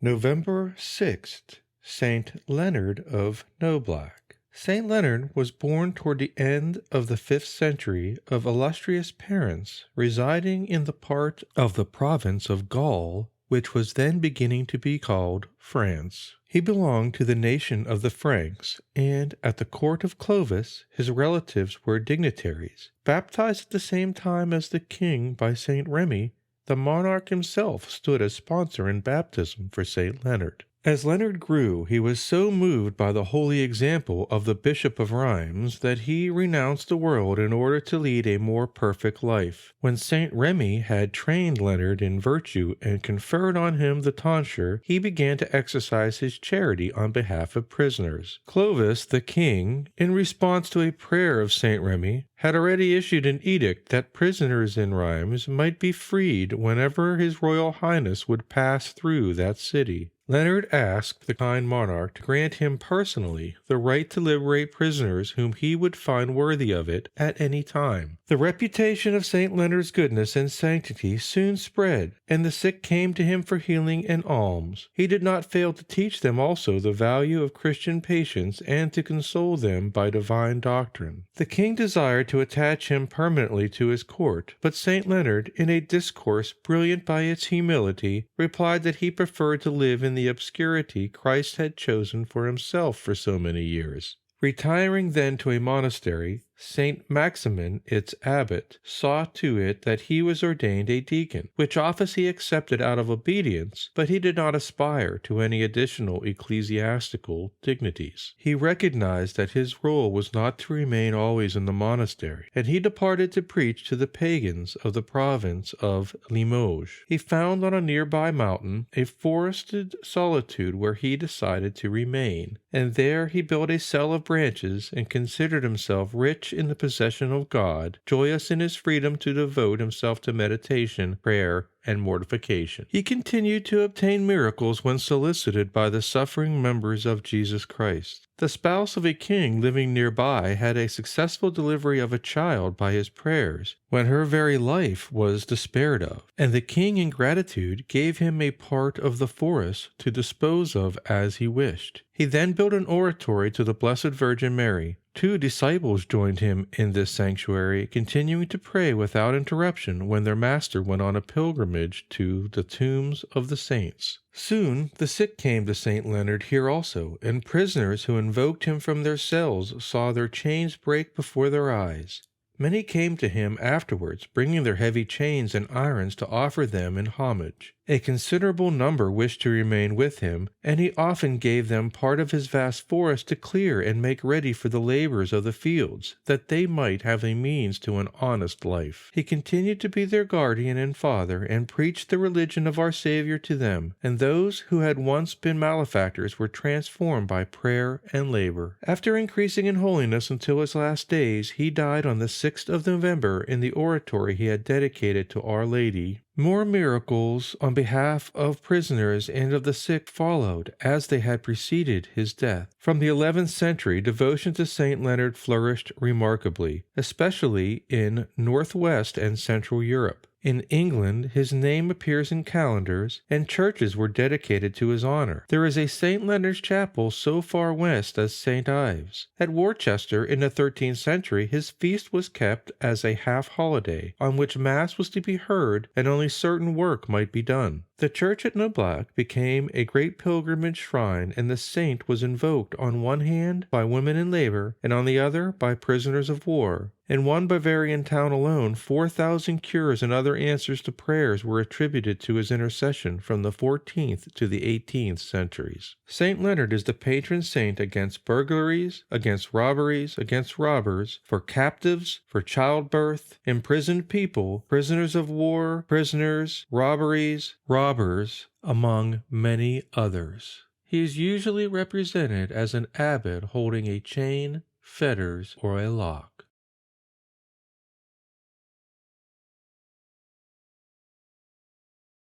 November 6th, Saint Leonard of Noblac. Saint Leonard was born toward the end of the 5th century of illustrious parents residing in the part of the province of Gaul which was then beginning to be called France. He belonged to the nation of the Franks, and at the court of Clovis his relatives were dignitaries. Baptized at the same time as the king by Saint Remy, the monarch himself stood as sponsor in baptism for Saint Leonard. As Leonard grew, he was so moved by the holy example of the Bishop of Rheims that he renounced the world in order to lead a more perfect life. When Saint Remy had trained Leonard in virtue and conferred on him the tonsure, he began to exercise his charity on behalf of prisoners. Clovis, the king, in response to a prayer of Saint Remy, had already issued an edict that prisoners in Rheims might be freed whenever His Royal Highness would pass through that city. Leonard asked the kind monarch to grant him personally the right to liberate prisoners whom he would find worthy of it at any time. The reputation of Saint Leonard's goodness and sanctity soon spread, and the sick came to him for healing and alms. He did not fail to teach them also the value of Christian patience and to console them by divine doctrine. The king desired to attach him permanently to his court, but Saint Leonard, in a discourse brilliant by its humility, replied that he preferred to live in the obscurity Christ had chosen for himself for so many years. Retiring then to a monastery, Saint Maximin, its abbot, saw to it that he was ordained a deacon, which office he accepted out of obedience, but he did not aspire to any additional ecclesiastical dignities. He recognized that his role was not to remain always in the monastery, and he departed to preach to the pagans of the province of Limoges. He found on a nearby mountain a forested solitude where he decided to remain, and there he built a cell of branches and considered himself rich in the possession of God, joyous in his freedom to devote himself to meditation, prayer, and mortification. He continued to obtain miracles when solicited by the suffering members of Jesus Christ. The spouse of a king living nearby had a successful delivery of a child by his prayers, when her very life was despaired of, and the king in gratitude gave him a part of the forest to dispose of as he wished. He then built an oratory to the Blessed Virgin Mary. 2 disciples joined him in this sanctuary, continuing to pray without interruption when their master went on a pilgrimage to the tombs of the saints. Soon the sick came to Saint Leonard here also, and prisoners who invoked him from their cells saw their chains break before their eyes. Many came to him afterwards, bringing their heavy chains and irons to offer them in homage. A considerable number wished to remain with him, and he often gave them part of his vast forest to clear and make ready for the labors of the fields, that they might have a means to an honest life. He continued to be their guardian and father, and preached the religion of our Savior to them, and those who had once been malefactors were transformed by prayer and labor. After increasing in holiness until his last days, he died on the 6th of November in the oratory he had dedicated to Our Lady. More miracles on behalf of prisoners and of the sick followed, as they had preceded his death. From the 11th century, devotion to Saint Leonard flourished remarkably, especially in northwest and central Europe. In England, his name appears in calendars, and churches were dedicated to his honor. There is a St. Leonard's chapel so far west as St. Ives. At Worcester, in the 13th century, his feast was kept as a half-holiday, on which Mass was to be heard and only certain work might be done. The church at Noblac became a great pilgrimage shrine, and the saint was invoked on one hand by women in labor, and on the other by prisoners of war. In one Bavarian town alone, 4,000 cures and other answers to prayers were attributed to his intercession from the 14th to the 18th centuries. Saint Leonard is the patron saint against burglaries, against robberies, against robbers, for captives, for childbirth, imprisoned people, prisoners of war, prisoners, robberies, robbers, among many others. He is usually represented as an abbot holding a chain, fetters, or a lock.